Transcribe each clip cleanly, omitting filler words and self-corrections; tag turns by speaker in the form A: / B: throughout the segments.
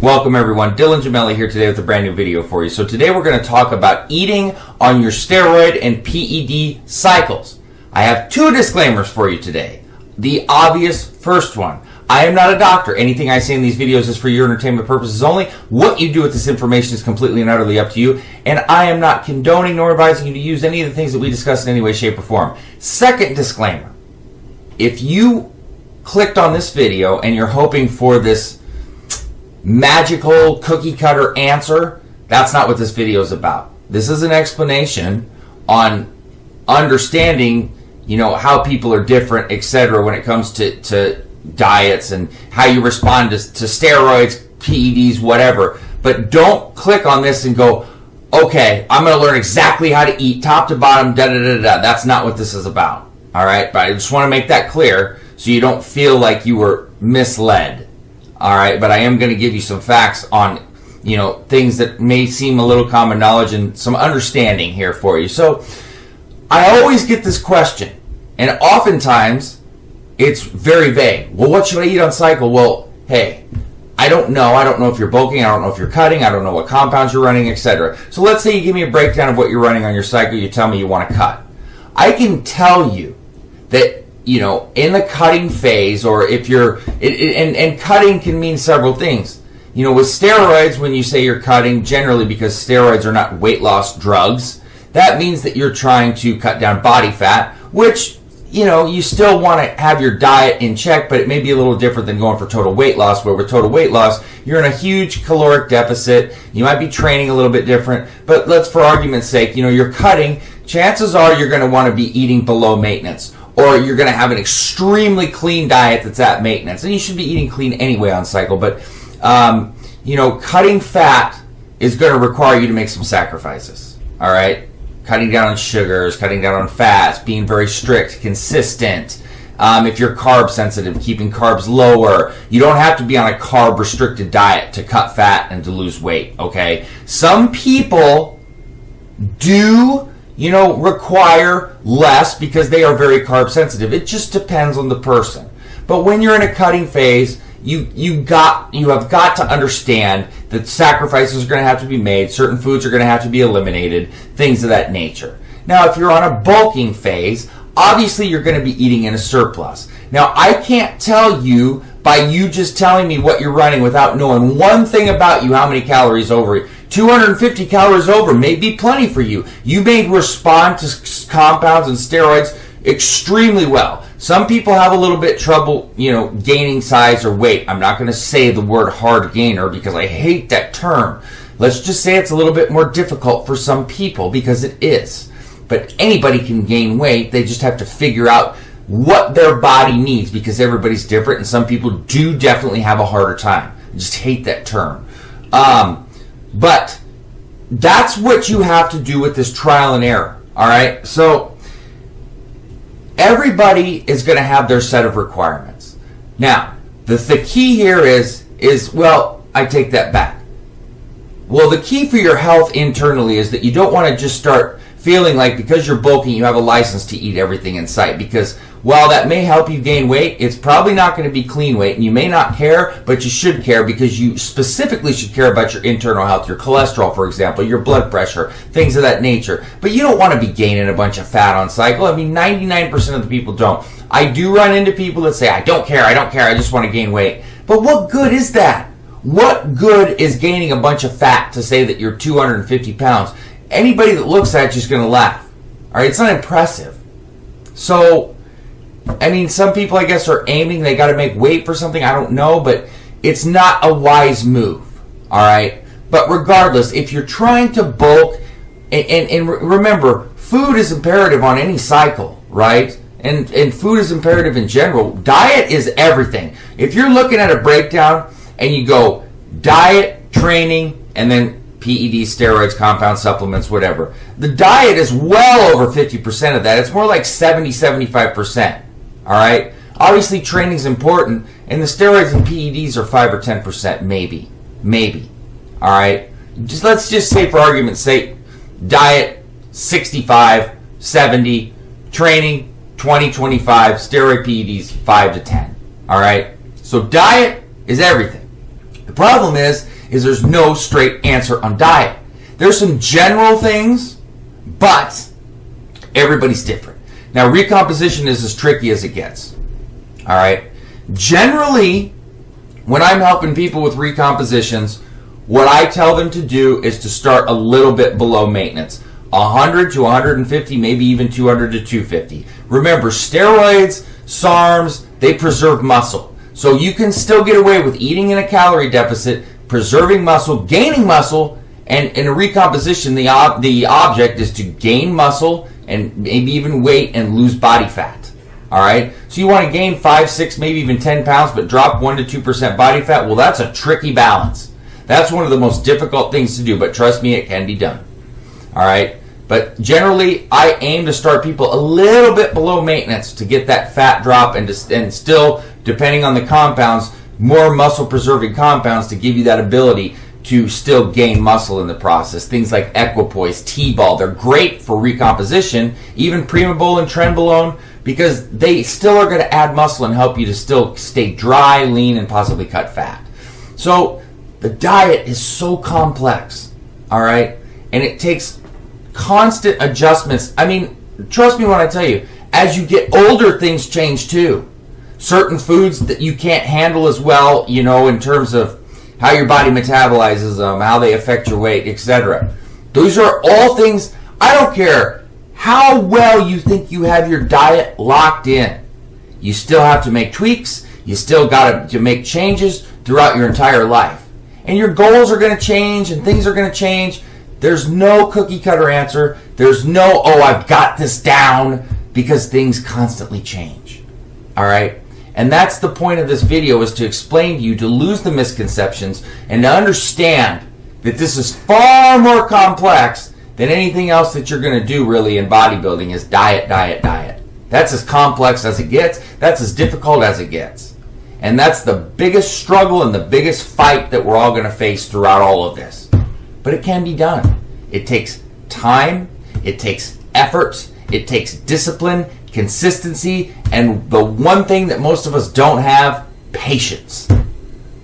A: Welcome everyone, Dylan Gemelli here today with a brand new video for you. So today we're going to talk about eating on your steroid and PED cycles. I have two disclaimers for you today. The obvious first one, I am not a doctor. Anything I say in these videos is for your entertainment purposes only. What you do with this information is completely and utterly up to you, and I am not condoning nor advising you to use any of the things that we discuss in any way, shape, or form. Second disclaimer, if you clicked on this video and you're hoping for this magical cookie cutter answer, that's not what this video is about. This is an explanation on understanding, how people are different, etc. when it comes to diets and how you respond to steroids, PEDs, whatever. But don't click on this and go, okay, I'm going to learn exactly how to eat top to bottom, da-da-da-da. That's not what this is about. All right? But I just want to make that clear so you don't feel like you were misled. All right? But I am going to give you some facts on, things that may seem a little common knowledge and some understanding here for you. So I always get this question, and oftentimes it's very vague. Well, what should I eat on cycle? Well, hey, I don't know. I don't know if you're bulking. I don't know if you're cutting. I don't know what compounds you're running, etc. So let's say you give me a breakdown of what you're running on your cycle. You tell me you want to cut. I can tell you that, in the cutting phase, or if you're, and cutting can mean several things. With steroids, when you say you're cutting, generally because steroids are not weight loss drugs, that means that you're trying to cut down body fat, which, you still want to have your diet in check, but it may be a little different than going for total weight loss, where with total weight loss, you're in a huge caloric deficit. You might be training a little bit different, but let's, for argument's sake, you're cutting. Chances are you're going to want to be eating below maintenance, or you're going to have an extremely clean diet that's at maintenance. And you should be eating clean anyway on cycle, but, cutting fat is going to require you to make some sacrifices, all right? Cutting down on sugars, cutting down on fats, being very strict, consistent. If you're carb sensitive, keeping carbs lower. You don't have to be on a carb restricted diet to cut fat and to lose weight, okay? Some people do, require less because they are very carb sensitive. It just depends on the person. But when you're in a cutting phase, you have got to understand that sacrifices are going to have to be made, certain foods are going to have to be eliminated, things of that nature. Now, if you're on a bulking phase, obviously you're going to be eating in a surplus. Now, I can't tell you by you just telling me what you're running without knowing one thing about you, how many calories over. 250 calories over may be plenty for you. You may respond to compounds and steroids extremely well. Some people have a little bit trouble, gaining size or weight. I'm not going to say the word hard gainer because I hate that term. Let's just say it's a little bit more difficult for some people because it is. But anybody can gain weight. They just have to figure out what their body needs because everybody's different, and some people do definitely have a harder time. I just hate that term. But that's what you have to do with this trial and error. All right? So everybody is going to have their set of requirements. Now, the key here is, well, I take that back. Well, the key for your health internally is that you don't want to just start feeling like because you're bulking, you have a license to eat everything in sight. Because while that may help you gain weight, it's probably not going to be clean weight. And you may not care, but you should care because you specifically should care about your internal health, your cholesterol, for example, your blood pressure, things of that nature. But you don't want to be gaining a bunch of fat on cycle. 99% of the people don't. I do run into people that say, I don't care, I just want to gain weight. But what good is that? What good is gaining a bunch of fat to say that you're 250 pounds? Anybody that looks at you is going to laugh. All right, it's not impressive. So, some people, I guess, are aiming. They got to make weight for something. I don't know, but it's not a wise move. All right? But regardless, if you're trying to bulk, and remember, food is imperative on any cycle, right? And food is imperative in general. Diet is everything. If you're looking at a breakdown and you go diet, training, and then PED, steroids, compound supplements, whatever. The diet is well over 50% of that. It's more like 75%. All right? Obviously, training is important, and the steroids and PEDs are 5 or 10%, maybe. All right? Let's just say, for argument's sake, diet 65, 70, training 20, 25, steroid PEDs 5 to 10. All right? So diet is everything. The problem is is there's no straight answer on diet. There's some general things, but everybody's different. Now, recomposition is as tricky as it gets. All right? Generally, when I'm helping people with recompositions, what I tell them to do is to start a little bit below maintenance. 100 to 150, maybe even 200 to 250. Remember, steroids, SARMs, they preserve muscle. So you can still get away with eating in a calorie deficit, preserving muscle, gaining muscle, and in a recomposition, the object is to gain muscle and maybe even weight and lose body fat. All right? So you want to gain 5, 6, maybe even 10 pounds, but drop 1 to 2% body fat? Well, that's a tricky balance. That's one of the most difficult things to do, but trust me, it can be done. All right? But generally, I aim to start people a little bit below maintenance to get that fat drop and still, depending on the compounds, more muscle-preserving compounds to give you that ability to still gain muscle in the process. Things like equipoise, T-ball, they're great for recomposition, even Primabol and Trenbolone, because they still are going to add muscle and help you to still stay dry, lean, and possibly cut fat. So the diet is so complex, all right? And it takes constant adjustments. I mean, trust me when I tell you, as you get older, things change too. Certain foods that you can't handle as well, you know, in terms of how your body metabolizes them, how they affect your weight, etc. Those are all things. I don't care how well you think you have your diet locked in. You still have to make tweaks. You still got to make changes throughout your entire life. And your goals are going to change and things are going to change. There's no cookie cutter answer. There's no, oh, I've got this down, because things constantly change. All right? And that's the point of this video, is to explain to you, to lose the misconceptions and to understand that this is far more complex than anything else that you're going to do really in bodybuilding is diet, diet, diet. That's as complex as it gets. That's as difficult as it gets. And that's the biggest struggle and the biggest fight that we're all going to face throughout all of this. But it can be done. It takes time. It takes effort. It takes discipline, consistency, and the one thing that most of us don't have, patience.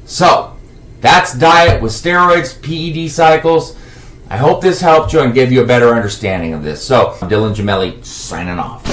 A: So, that's diet with steroids, PED cycles. I hope this helped you and gave you a better understanding of this. So, I'm Dylan Gemelli, signing off.